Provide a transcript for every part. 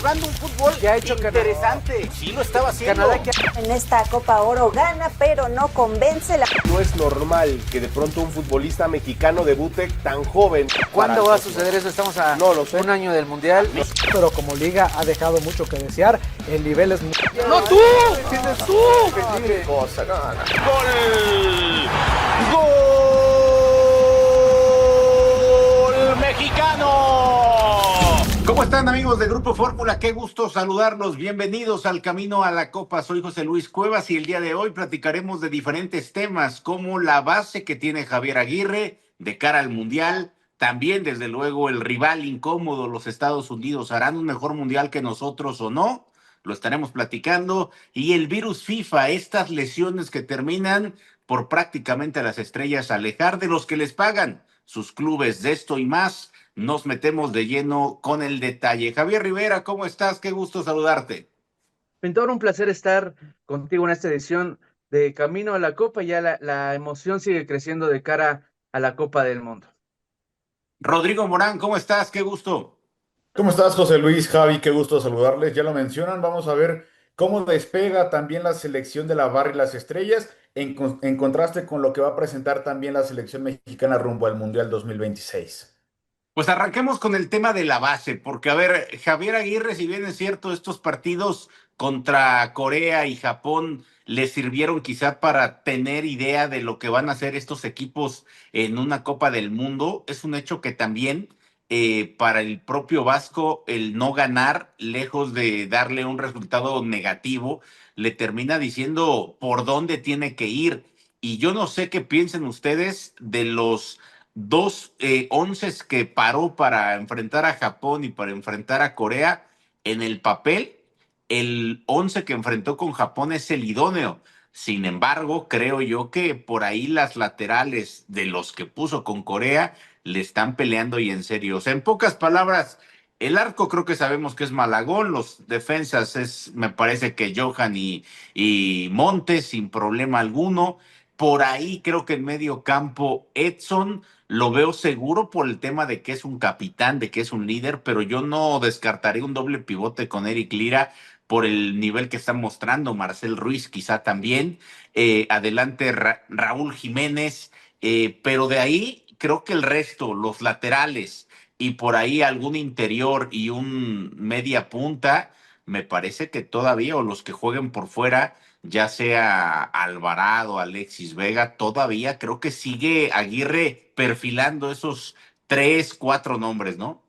jugando un fútbol que ha hecho interesante. Sí lo estaba haciendo. Canadá En esta Copa Oro gana, pero no convence. No es normal que de pronto un futbolista mexicano debute tan joven. ¿Cuándo va a suceder eso? Estamos a No lo sé. un año del Mundial. Pero como liga ha dejado mucho que desear. El nivel es muy... ¡No tú! ¡Tienes tú! Cosa, no, no. ¡Gol! ¡Gol mexicano! ¿Cómo están, amigos de Grupo Fórmula? Qué gusto saludarlos. Bienvenidos al Camino a la Copa. Soy José Luis Cuevas y el día de hoy platicaremos de diferentes temas, como la base que tiene Javier Aguirre de cara al Mundial. También, desde luego, el rival incómodo, los Estados Unidos. ¿Harán un mejor Mundial que nosotros o no? Lo estaremos platicando. Y el virus FIFA, estas lesiones que terminan por prácticamente a las estrellas alejar de los que les pagan sus clubes. De esto y más, nos metemos de lleno con el detalle. Javier Rivera, ¿cómo estás? Qué gusto saludarte. Pintor, un placer estar contigo en esta edición de Camino a la Copa. Ya la emoción sigue creciendo de cara a la Copa del Mundo. Rodrigo Morán, ¿cómo estás? Qué gusto. ¿Cómo estás, José Luis? Javi, qué gusto saludarles. Ya lo mencionan, vamos a ver cómo despega también la selección de la Barra y las Estrellas en contraste con lo que va a presentar también la selección mexicana rumbo al Mundial 2026. Pues arranquemos con el tema de la base, porque a ver, Javier Aguirre, si bien es cierto, estos partidos contra Corea y Japón le sirvieron quizá para tener idea de lo que van a hacer estos equipos en una Copa del Mundo, es un hecho que también para el propio Vasco el no ganar, lejos de darle un resultado negativo, le termina diciendo por dónde tiene que ir. Y yo no sé qué piensen ustedes de los dos onces que paró para enfrentar a Japón y para enfrentar a Corea. En el papel, el once que enfrentó con Japón es el idóneo. Sin embargo, creo yo que por ahí las laterales de los que puso con Corea le están peleando y en serio. O sea, en pocas palabras, el arco creo que sabemos que es Malagón, los defensas es, me parece que Johan y Montes sin problema alguno. Por ahí creo que en medio campo Edson lo veo seguro por el tema de que es un capitán, de que es un líder, pero yo no descartaría un doble pivote con Eric Lira por el nivel que está mostrando. Marcel Ruiz quizá también. Adelante Raúl Jiménez, pero de ahí creo que el resto, los laterales y por ahí algún interior y un media punta, me parece que todavía, o los que jueguen por fuera, ya sea Alvarado, Alexis Vega, todavía creo que sigue Aguirre perfilando esos tres, cuatro nombres, ¿no?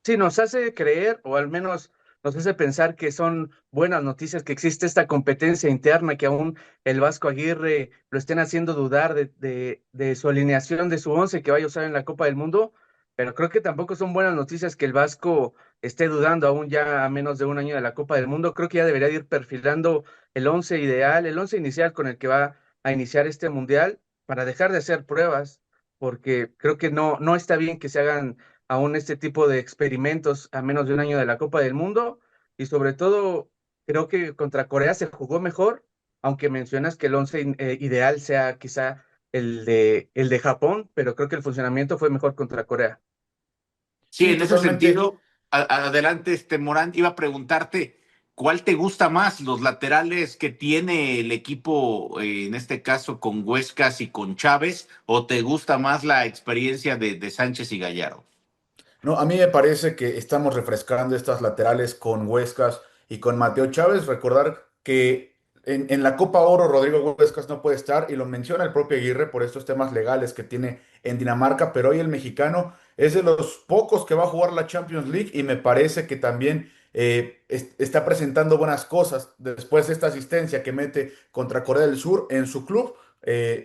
Sí, nos hace creer, o al menos nos hace pensar que son buenas noticias, que existe esta competencia interna, que aún el Vasco Aguirre lo estén haciendo dudar de su alineación, de su once que vaya a usar en la Copa del Mundo, pero creo que tampoco son buenas noticias que el Vasco esté dudando aún ya a menos de un año de la Copa del Mundo. Creo que ya debería de ir perfilando el once ideal, el once inicial con el que va a iniciar este Mundial para dejar de hacer pruebas, porque creo que no está bien que se hagan aún este tipo de experimentos a menos de un año de la Copa del Mundo y sobre todo creo que contra Corea se jugó mejor, aunque mencionas que el once ideal sea quizá el de Japón, pero creo que el funcionamiento fue mejor contra Corea. Sí, Sí, en ese totalmente. sentido, adelante, Morán, iba a preguntarte, ¿cuál te gusta más, los laterales que tiene el equipo, en este caso con Huescas y con Chávez, o te gusta más la experiencia de Sánchez y Gallardo? No, a mí me parece que estamos refrescando estas laterales con Huescas y con Mateo Chávez. Recordar que en la Copa Oro Rodrigo Huescas no puede estar y lo menciona el propio Aguirre por estos temas legales que tiene en Dinamarca, pero hoy el mexicano es de los pocos que va a jugar la Champions League y me parece que también está presentando buenas cosas después de esta asistencia que mete contra Corea del Sur en su club.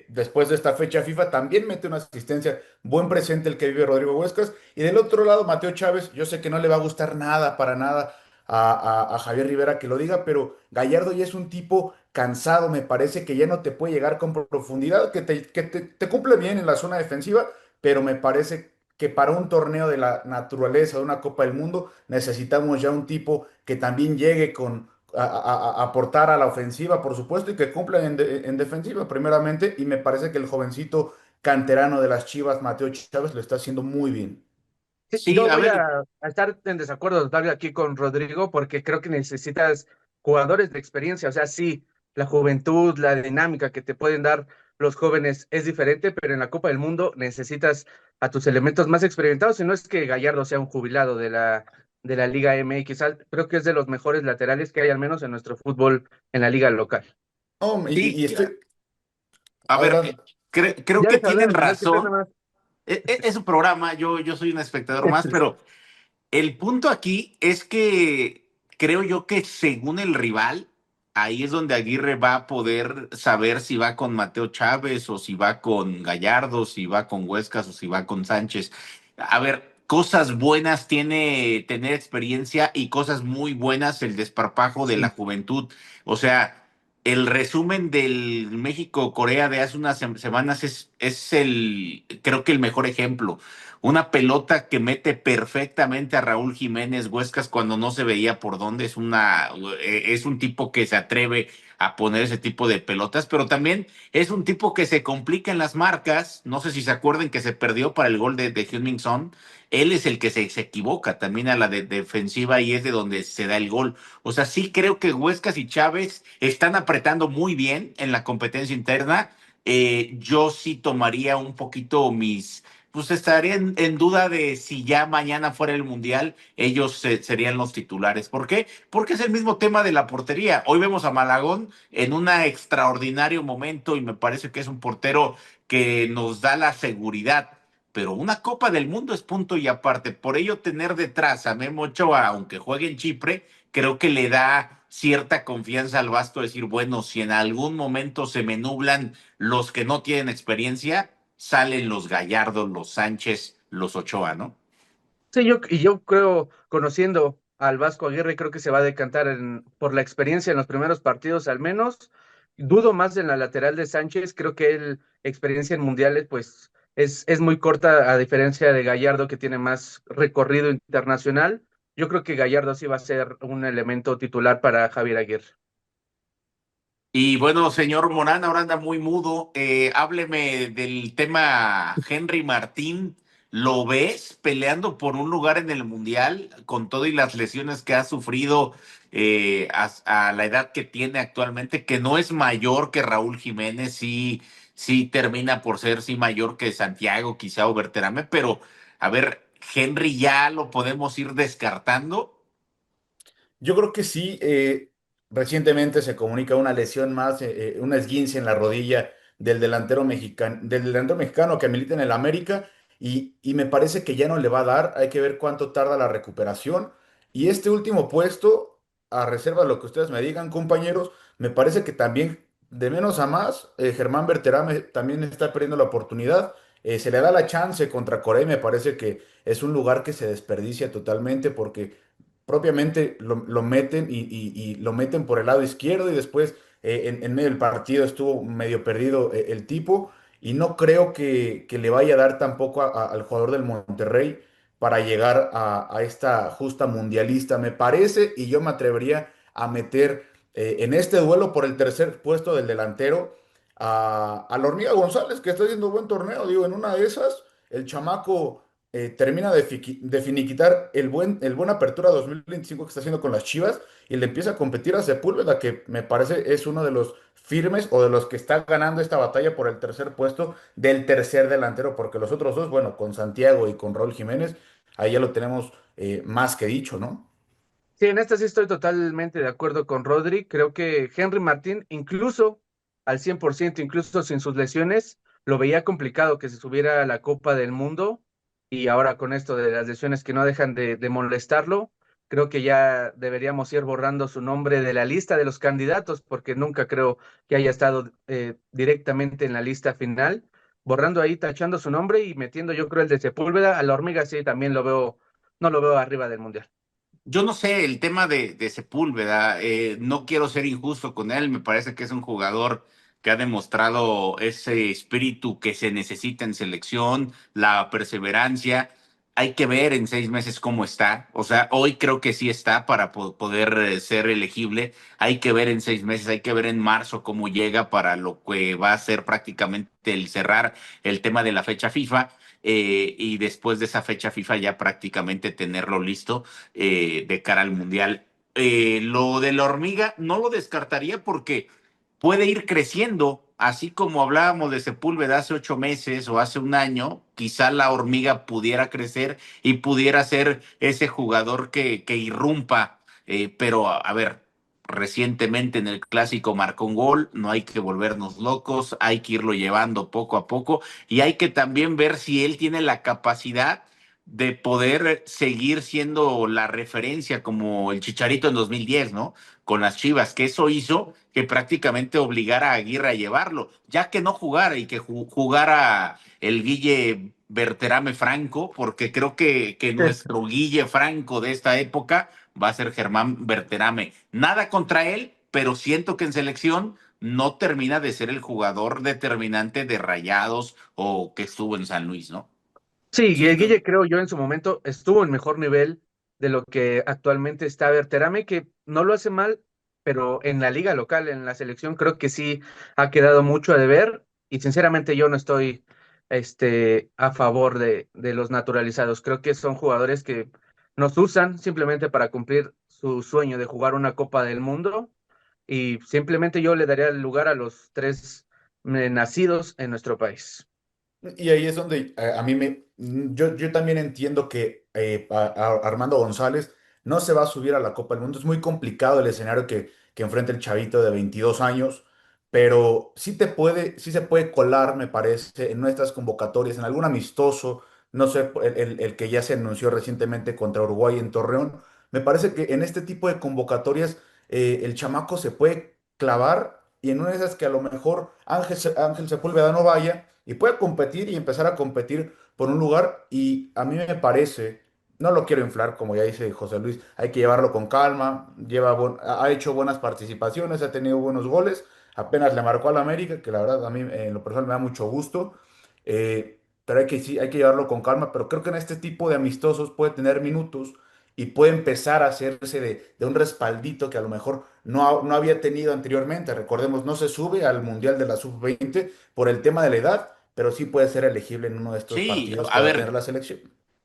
Después de esta fecha FIFA también mete una asistencia, buen presente el que vive Rodrigo Huescas. Y del otro lado, Mateo Chávez, yo sé que no le va a gustar nada, para nada a Javier Rivera que lo diga, pero Gallardo ya es un tipo cansado, me parece que ya no te puede llegar con profundidad, que te cumple bien en la zona defensiva, pero me parece que para un torneo de la naturaleza, de una Copa del Mundo, necesitamos ya un tipo que también llegue a aportar a la ofensiva, por supuesto, y que cumpla en defensiva primeramente, y me parece que el jovencito canterano de las Chivas, Mateo Chávez, lo está haciendo muy bien. Sí, Sí, yo a voy ver, a estar en desacuerdo total aquí con Rodrigo porque creo que necesitas jugadores de experiencia. O sea, sí, la juventud, la dinámica que te pueden dar los jóvenes es diferente, pero en la Copa del Mundo necesitas a tus elementos más experimentados. Y no es que Gallardo sea un jubilado de la Liga MX, creo que es de los mejores laterales que hay al menos en nuestro fútbol en la liga local. No, sí, y estoy a ver, adelante. creo Ya que deja hablar, tienen no es que sea razón. nada más. Es un programa, yo soy un espectador más, pero el punto aquí es que creo yo que según el rival, ahí es donde Aguirre va a poder saber si va con Mateo Chávez o si va con Gallardo, si va con Huescas o si va con Sánchez. A ver, cosas buenas tiene tener experiencia y cosas muy buenas el desparpajo de la Sí. juventud. O sea, el resumen del México-Corea de hace unas semanas es creo que el mejor ejemplo. Una pelota que mete perfectamente a Raúl Jiménez Huescas cuando no se veía por dónde. Es un tipo que se atreve a poner ese tipo de pelotas, pero también es un tipo que se complica en las marcas. No sé si se acuerdan que se perdió para el gol de Heung-min Son. Él es el que se equivoca también a la defensiva y es de donde se da el gol. O sea, sí creo que Huescas y Chávez están apretando muy bien en la competencia interna. Yo sí tomaría un poquito pues estaría en duda de si ya mañana fuera el Mundial, ellos serían los titulares. ¿Por qué? Porque es el mismo tema de la portería. Hoy vemos a Malagón en un extraordinario momento y me parece que es un portero que nos da la seguridad. Pero una Copa del Mundo es punto y aparte. Por ello, tener detrás a Memo Ochoa, aunque juegue en Chipre, creo que le da cierta confianza al Vasco decir, bueno, si en algún momento se me nublan los que no tienen experiencia, salen los Gallardo, los Sánchez, los Ochoa, ¿no? Sí, yo creo, conociendo al Vasco Aguirre, creo que se va a decantar por la experiencia en los primeros partidos al menos. Dudo más en la lateral de Sánchez, creo que él, experiencia en mundiales, pues es muy corta a diferencia de Gallardo, que tiene más recorrido internacional. Yo creo que Gallardo sí va a ser un elemento titular para Javier Aguirre. Y bueno, señor Morán, ahora anda muy mudo. Hábleme del tema Henry Martín. ¿Lo ves peleando por un lugar en el Mundial con todo y las lesiones que ha sufrido a la edad que tiene actualmente, que no es mayor que Raúl Jiménez, sí, sí termina por ser sí mayor que Santiago, quizá o Berterame, pero a ver, Henry ya lo podemos ir descartando? Yo creo que sí. Recientemente se comunica una lesión más, una esguince en la rodilla del delantero mexicano que milita en el América y me parece que ya no le va a dar. Hay que ver cuánto tarda la recuperación. Y este último puesto, a reserva de lo que ustedes me digan, compañeros, me parece que también de menos a más, Germán Berterame también está perdiendo la oportunidad. Se le da la chance contra Corea y me parece que es un lugar que se desperdicia totalmente porque propiamente lo meten y lo meten por el lado izquierdo y después en medio del partido estuvo medio perdido el tipo y no creo que le vaya a dar tampoco al jugador del Monterrey para llegar a esta justa mundialista, me parece, y yo me atrevería a meter en este duelo por el tercer puesto del delantero a la Hormiga González, que está haciendo buen torneo, digo, en una de esas, el chamaco termina de finiquitar el buen Apertura 2025 que está haciendo con las Chivas y le empieza a competir a Sepúlveda, que me parece es uno de los firmes o de los que está ganando esta batalla por el tercer puesto del tercer delantero, porque los otros dos, bueno, con Santiago y con Raúl Jiménez, ahí ya lo tenemos más que dicho, ¿no? Sí, en esta sí estoy totalmente de acuerdo con Rodri. Creo que Henry Martín, incluso al 100%, incluso sin sus lesiones, lo veía complicado que se subiera a la Copa del Mundo. Y ahora con esto de las lesiones que no dejan de molestarlo, creo que ya deberíamos ir borrando su nombre de la lista de los candidatos, porque nunca creo que haya estado directamente en la lista final. Borrando ahí, tachando su nombre y metiendo, yo creo, el de Sepúlveda. A la Hormiga sí también lo veo, no lo veo arriba del Mundial. Yo no sé, el tema de Sepúlveda, no quiero ser injusto con él, me parece que es un jugador que ha demostrado ese espíritu que se necesita en selección, la perseverancia. Hay que ver en 6 meses cómo está. O sea, hoy creo que sí está para poder ser elegible. Hay que ver en 6 meses, hay que ver en marzo cómo llega para lo que va a ser prácticamente el cerrar el tema de la fecha FIFA. y después de esa fecha FIFA ya prácticamente tenerlo listo de cara al Mundial. Lo de la hormiga no lo descartaría porque puede ir creciendo, así como hablábamos de Sepúlveda hace 8 meses o hace un año, quizá la hormiga pudiera crecer y pudiera ser ese jugador que irrumpa, pero a ver, recientemente en el clásico marcó un gol, no hay que volvernos locos, hay que irlo llevando poco a poco y hay que también ver si él tiene la capacidad de poder seguir siendo la referencia como el Chicharito en 2010, ¿no? Con las Chivas, que eso hizo que prácticamente obligara a Aguirre a llevarlo, ya que no jugara y que jugara el Guille Berterame Franco, porque creo que nuestro Guille Franco de esta época va a ser Germán Berterame. Nada contra él, pero siento que en selección no termina de ser el jugador determinante de Rayados o que estuvo en San Luis, ¿no? Sí, y Sí, el Guille creo yo en su momento estuvo en mejor nivel de lo que actualmente está Berterame, que no lo hace mal, pero en la liga local, en la selección, creo que sí ha quedado mucho a deber y sinceramente yo no estoy a favor de los naturalizados. Creo que son jugadores que nos usan simplemente para cumplir su sueño de jugar una Copa del Mundo y simplemente yo le daría el lugar a los tres nacidos en nuestro país. y ahí es donde a mí yo también entiendo que Armando González no se va a subir a la Copa del Mundo. Es muy complicado el escenario que enfrenta el chavito de 22 años, pero sí se puede colar, me parece, en nuestras convocatorias, en algún amistoso, no sé, el que ya se anunció recientemente contra Uruguay en Torreón. Me parece que en este tipo de convocatorias el chamaco se puede clavar y en una de esas que a lo mejor Ángel Sepúlveda no vaya y puede competir y empezar a competir por un lugar y a mí me parece, no lo quiero inflar como ya dice José Luis, hay que llevarlo con calma, ha hecho buenas participaciones, ha tenido buenos goles, apenas le marcó al América, que la verdad a mí en lo personal me da mucho gusto, pero sí, hay que llevarlo con calma, pero creo que en este tipo de amistosos puede tener minutos y puede empezar a hacerse de un respaldito que a lo mejor no había tenido anteriormente. Recordemos, no se sube al Mundial de la Sub-20 por el tema de la edad, pero sí puede ser elegible en uno de estos Sí, partidos que a va a tener ver, la selección.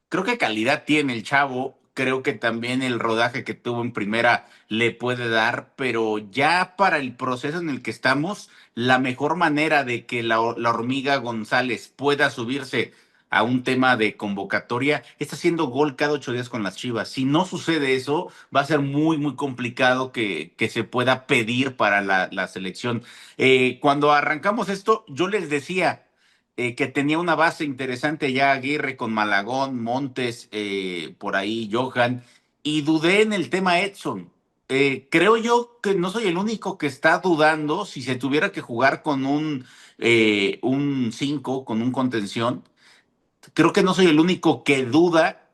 creo que calidad tiene el chavo, creo que también el rodaje que tuvo en primera le puede dar, pero ya para el proceso en el que estamos, la mejor manera de que la hormiga González pueda subirse a un tema de convocatoria es haciendo gol cada 8 días con las Chivas. Si no sucede eso, va a ser muy, muy complicado que se pueda pedir para la selección. Cuando arrancamos esto, yo les decía que tenía una base interesante ya Aguirre con Malagón, Montes, por ahí Johan, y dudé en el tema Edson. Creo yo que no soy el único que está dudando si se tuviera que jugar con un 5, con un contención. Creo que no soy el único que duda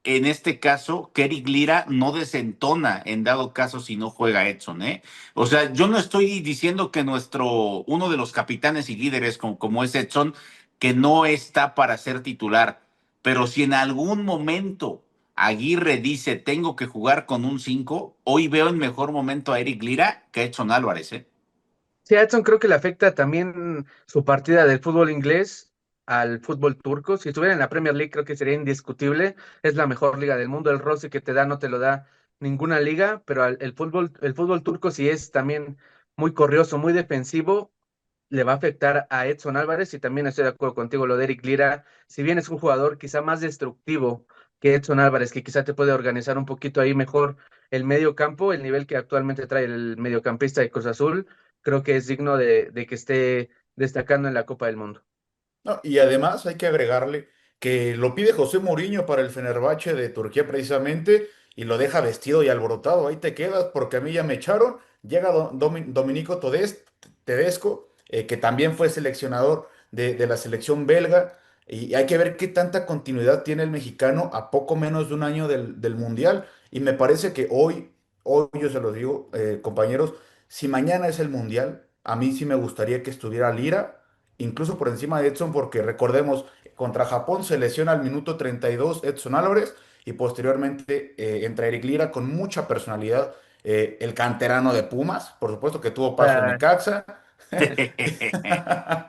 en este caso, que Eric Lira no desentona en dado caso si no juega Edson, ¿eh? O sea, yo no estoy diciendo que uno de los capitanes y líderes como es Edson, que no está para ser titular, pero si en algún momento Aguirre dice tengo que jugar con un 5, hoy veo en mejor momento a Eric Lira que a Edson Álvarez, ¿eh? Sí, a Edson creo que le afecta también su partida del fútbol inglés al fútbol turco. Si estuviera en la Premier League, creo que sería indiscutible. Es la mejor liga del mundo. El roce que te da no te lo da ninguna liga, pero el fútbol turco sí es también muy corrioso, muy defensivo. Le va a afectar a Edson Álvarez y también estoy de acuerdo contigo, lo de Eric Lira. Si bien es un jugador quizá más destructivo que Edson Álvarez, que quizá te puede organizar un poquito ahí mejor el medio campo, el nivel que actualmente trae el mediocampista de Cruz Azul creo que es digno de que esté destacando en la Copa del Mundo. No, y además hay que agregarle que lo pide José Mourinho para el Fenerbahce de Turquía precisamente y lo deja vestido y alborotado. Ahí te quedas porque a mí ya me echaron. Llega Dominico Tedesco, que también fue seleccionador de la selección belga. Y hay que ver qué tanta continuidad tiene el mexicano a poco menos de un año del Mundial. Y me parece que hoy yo se los digo, compañeros, si mañana es el Mundial, a mí sí me gustaría que estuviera Lira incluso por encima de Edson, porque recordemos, contra Japón se lesiona al minuto 32 Edson Álvarez y posteriormente entra Eric Lira con mucha personalidad, el canterano de Pumas, por supuesto que tuvo paso en Ah, Necaxa,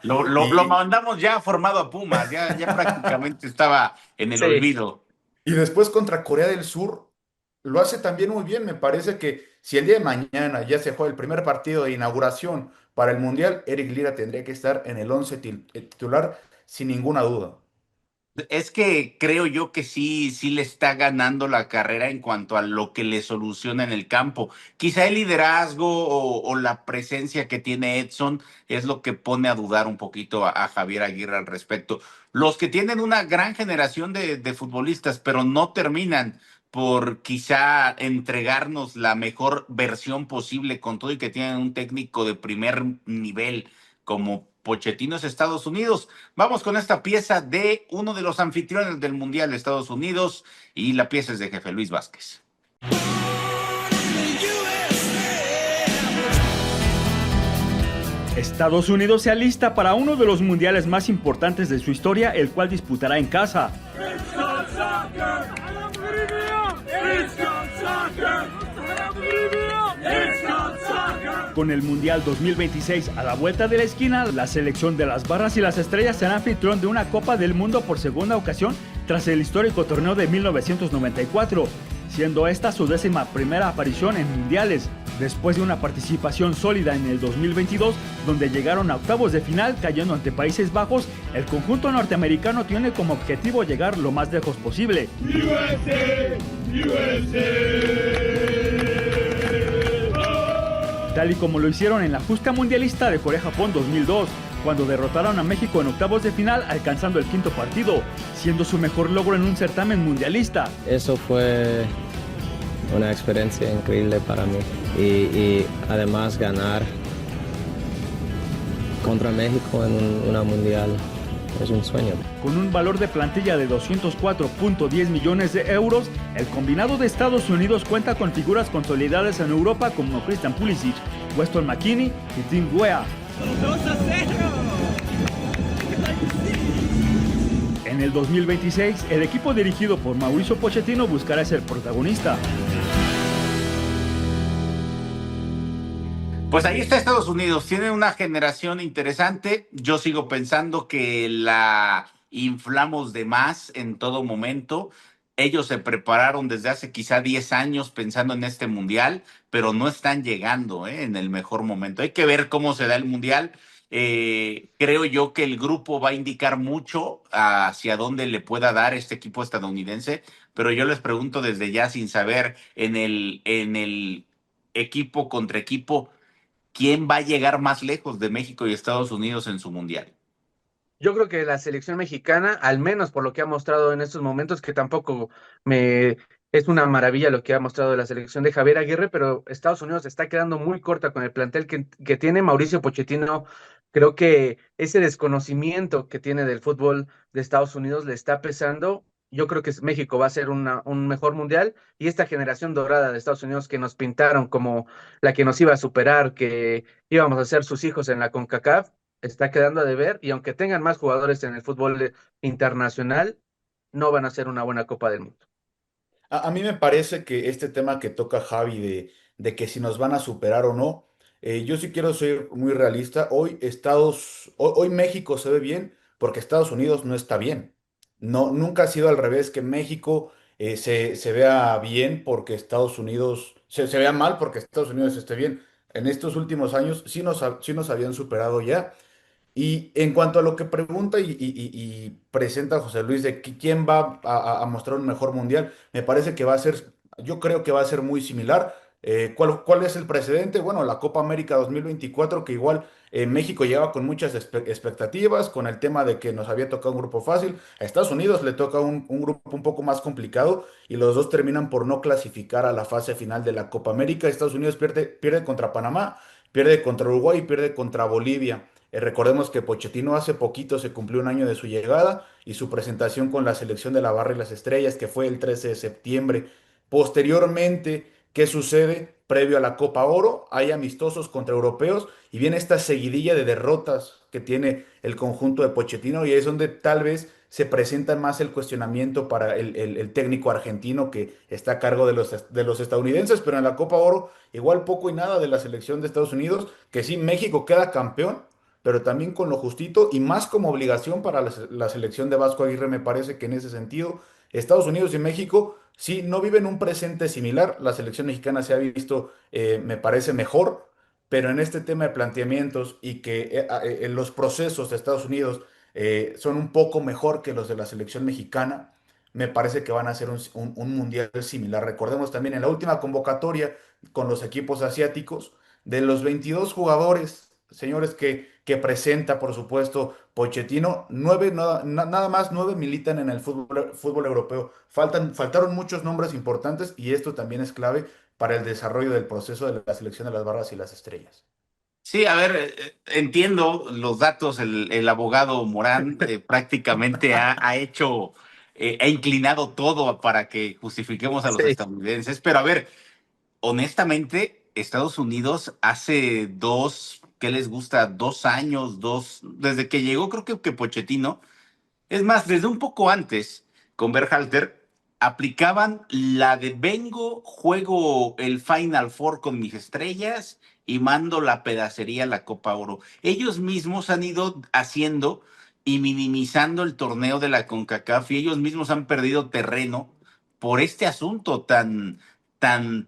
Lo Y, mandamos ya formado a Pumas, ya prácticamente estaba en el Sí, olvido. y después contra Corea del Sur lo hace también muy bien. Me parece que si el día de mañana ya se juega el primer partido de inauguración para el Mundial, Eric Lira tendría que estar en el once titular sin ninguna duda. Es que creo yo que sí le está ganando la carrera en cuanto a lo que le soluciona en el campo. Quizá el liderazgo o la presencia que tiene Edson es lo que pone a dudar un poquito a Javier Aguirre al respecto. Los que tienen una gran generación de futbolistas, pero no terminan por quizá entregarnos la mejor versión posible con todo y que tienen un técnico de primer nivel como Pochettino es Estados Unidos. Vamos con esta pieza de uno de los anfitriones del Mundial de Estados Unidos y la pieza es de Jefe Luis Vázquez. Estados Unidos se alista para uno de los mundiales más importantes de su historia, el cual disputará en casa. Con el Mundial 2026 a la vuelta de la esquina, la selección de las barras y las estrellas será anfitrión de una Copa del Mundo por segunda ocasión tras el histórico torneo de 1994, siendo esta su 11ª aparición en mundiales, después de una participación sólida en el 2022, donde llegaron a octavos de final cayendo ante Países Bajos. El conjunto norteamericano tiene como objetivo llegar lo más lejos posible. USA, USA. Tal y como lo hicieron en la justa mundialista de Corea-Japón 2002, cuando derrotaron a México en octavos de final alcanzando el 5º partido, siendo su mejor logro en un certamen mundialista. Eso fue una experiencia increíble para mí y además ganar contra México en una mundial es un sueño. Con un valor de plantilla de 204.10 millones de euros, el combinado de Estados Unidos cuenta con figuras consolidadas en Europa como Christian Pulisic, Weston McKennie y Tim Weah. En el 2026, el equipo dirigido por Mauricio Pochettino buscará ser protagonista. Pues ahí está Estados Unidos, tiene una generación interesante. Yo sigo pensando que la inflamos de más en todo momento. Ellos se prepararon desde hace quizá 10 años pensando en este mundial, pero no están llegando en el mejor momento. Hay que ver cómo se da el mundial. Creo yo que el grupo va a indicar mucho hacia dónde le pueda dar este equipo estadounidense, pero yo les pregunto desde ya sin saber en el equipo contra equipo. ¿Quién va a llegar más lejos de México y Estados Unidos en su mundial? yo creo que la selección mexicana, al menos por lo que ha mostrado en estos momentos, que tampoco me es una maravilla lo que ha mostrado la selección de Javier Aguirre, pero Estados Unidos está quedando muy corta con el plantel que tiene Mauricio Pochettino. Creo que ese desconocimiento que tiene del fútbol de Estados Unidos le está pesando. Yo creo que México va a ser un mejor mundial y esta generación dorada de Estados Unidos que nos pintaron como la que nos iba a superar, que íbamos a ser sus hijos en la CONCACAF, está quedando a deber y aunque tengan más jugadores en el fútbol internacional, no van a ser una buena Copa del Mundo. A mí me parece que este tema que toca Javi de que si nos van a superar o no, yo sí quiero ser muy realista. Hoy México se ve bien porque Estados Unidos no está bien. No, nunca ha sido al revés, que México se vea bien porque Estados Unidos, se vea mal porque Estados Unidos esté bien. En estos últimos años sí nos habían superado ya. Y en cuanto a lo que pregunta y presenta José Luis de quién va a mostrar un mejor mundial, me parece que va a ser, yo creo que va a ser muy similar. ¿Cuál es el precedente? Bueno, la Copa América 2024, que igual México llegaba con muchas expectativas, con el tema de que nos había tocado un grupo fácil. A Estados Unidos le toca un grupo un poco más complicado y los dos terminan por no clasificar a la fase final de la Copa América. Estados Unidos pierde contra Panamá, pierde contra Uruguay y pierde contra Bolivia. Recordemos que Pochettino hace poquito se cumplió un año de su llegada y su presentación con la selección de la Barra y las Estrellas, que fue el 13 de septiembre. Posteriormente, ¿qué sucede? Previo a la Copa Oro, hay amistosos contra europeos y viene esta seguidilla de derrotas que tiene el conjunto de Pochettino y es donde tal vez se presenta más el cuestionamiento para el técnico argentino que está a cargo de los estadounidenses, pero en la Copa Oro igual poco y nada de la selección de Estados Unidos, que sí, México queda campeón, pero también con lo justito y más como obligación para la selección de Vasco Aguirre, me parece que en ese sentido, Estados Unidos y México sí no viven un presente similar, la selección mexicana se ha visto, me parece mejor, pero en este tema de planteamientos y que los procesos de Estados Unidos son un poco mejor que los de la selección mexicana, me parece que van a ser un mundial similar. Recordemos también en la última convocatoria con los equipos asiáticos, de los 22 jugadores, señores, que presenta, por supuesto, Pochettino, nada más 9 militan en el fútbol europeo. Faltaron muchos nombres importantes y esto también es clave para el desarrollo del proceso de la selección de las barras y las estrellas. Sí, a ver, entiendo los datos, el abogado Morán prácticamente ha hecho, ha inclinado todo para que justifiquemos a los Sí. estadounidenses, pero a ver, honestamente, Estados Unidos hace ¿qué les gusta? 2 años, desde que llegó creo que Pochettino, es más, desde un poco antes, con Berhalter, aplicaban la de vengo, juego el Final Four con mis estrellas y mando la pedacería a la Copa Oro. Ellos mismos han ido haciendo y minimizando el torneo de la CONCACAF y ellos mismos han perdido terreno por este asunto tan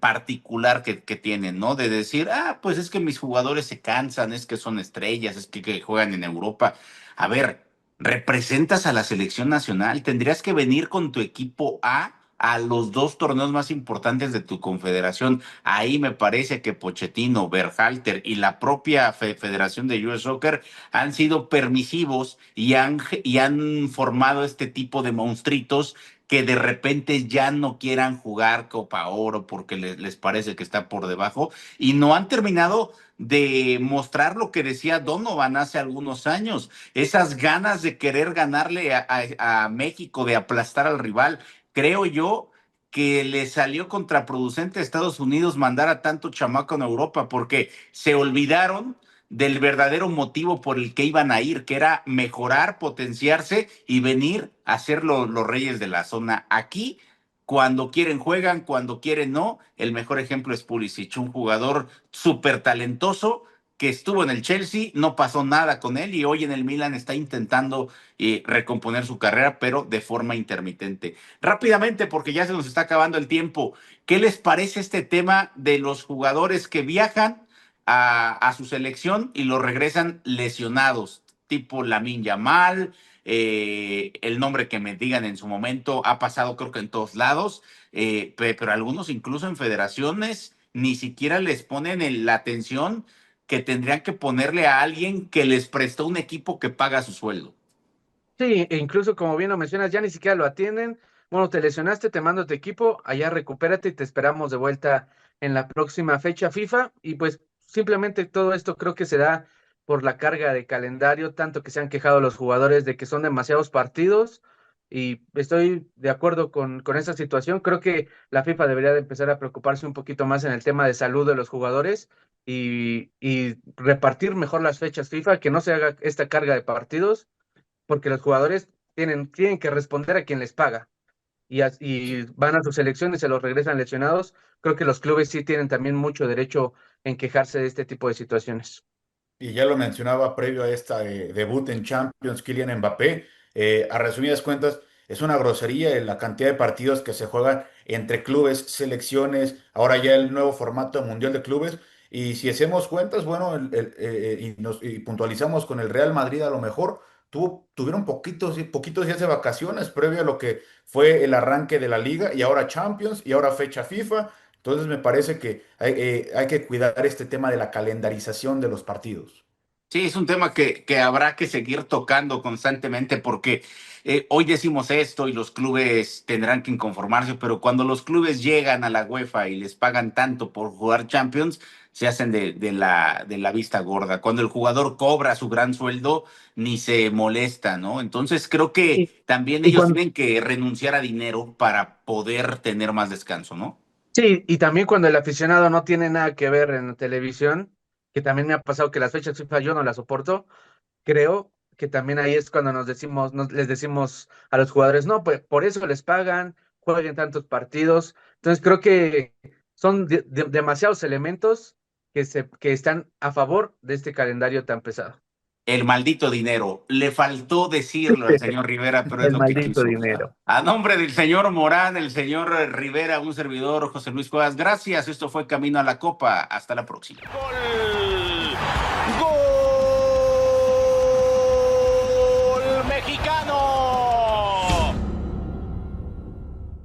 particular que tienen, ¿no? De decir, pues es que mis jugadores se cansan, es que son estrellas, es que juegan en Europa. A ver, representas a la selección nacional, tendrías que venir con tu equipo a los 2 torneos más importantes de tu confederación. Ahí me parece que Pochettino, Berhalter y la propia Federación de US Soccer han sido permisivos y han formado este tipo de monstruitos que de repente ya no quieran jugar Copa Oro porque les parece que está por debajo y no han terminado de mostrar lo que decía Donovan hace algunos años, esas ganas de querer ganarle a México, de aplastar al rival. Creo yo que le salió contraproducente a Estados Unidos mandar a tanto chamaco en Europa porque se olvidaron del verdadero motivo por el que iban a ir, que era mejorar, potenciarse y venir a ser los reyes de la zona. Aquí, cuando quieren juegan, cuando quieren no. El mejor ejemplo es Pulisic, un jugador súper talentoso que estuvo en el Chelsea, no pasó nada con él y hoy en el Milan está intentando recomponer su carrera, pero de forma intermitente. Rápidamente, porque ya se nos está acabando el tiempo, ¿qué les parece este tema de los jugadores que viajan a su selección y los regresan lesionados? Tipo Lamine Yamal, el nombre que me digan en su momento, ha pasado creo que en todos lados, pero algunos incluso en federaciones ni siquiera les ponen la atención que tendrían que ponerle a alguien que les prestó un equipo que paga su sueldo. Sí, e incluso como bien lo mencionas, ya ni siquiera lo atienden. Bueno, te lesionaste, te mando a tu equipo, allá recupérate y te esperamos de vuelta en la próxima fecha FIFA. Y pues simplemente todo esto creo que se da por la carga de calendario, tanto que se han quejado los jugadores de que son demasiados partidos. Y estoy de acuerdo con esa situación. Creo que la FIFA debería de empezar a preocuparse un poquito más en el tema de salud de los jugadores y repartir mejor las fechas FIFA, que no se haga esta carga de partidos porque los jugadores tienen que responder a quien les paga y van a sus selecciones y se los regresan lesionados. Creo que los clubes sí tienen también mucho derecho en quejarse de este tipo de situaciones. Y ya lo mencionaba previo a esta debut en Champions, Kylian Mbappé. A resumidas cuentas, es una grosería en la cantidad de partidos que se juegan entre clubes, selecciones, ahora ya el nuevo formato mundial de clubes. Y si hacemos cuentas, bueno, y puntualizamos con el Real Madrid, a lo mejor tuvieron poquitos días de vacaciones previo a lo que fue el arranque de la liga y ahora Champions y ahora fecha FIFA. Entonces me parece que hay que cuidar este tema de la calendarización de los partidos. Sí, es un tema que habrá que seguir tocando constantemente porque hoy decimos esto y los clubes tendrán que inconformarse, pero cuando los clubes llegan a la UEFA y les pagan tanto por jugar Champions, se hacen de la vista gorda. Cuando el jugador cobra su gran sueldo, ni se molesta, ¿no? Entonces creo Y, que también y ellos cuando, tienen que renunciar a dinero para poder tener más descanso, ¿no? sí, y también cuando el aficionado no tiene nada que ver en la televisión, que también me ha pasado que las fechas FIFA yo no las soporto. Creo que también ahí es cuando les decimos a los jugadores, no, pues por eso les pagan, jueguen tantos partidos. Entonces creo que son demasiados elementos que están a favor de este calendario tan pesado. El maldito dinero. Le faltó decirlo al señor Rivera, pero es El lo que maldito quiso. dinero. A nombre del señor Morán, el señor Rivera, un servidor, José Luis Cuevas, gracias. Esto fue Camino a la Copa. Hasta la próxima. Gol.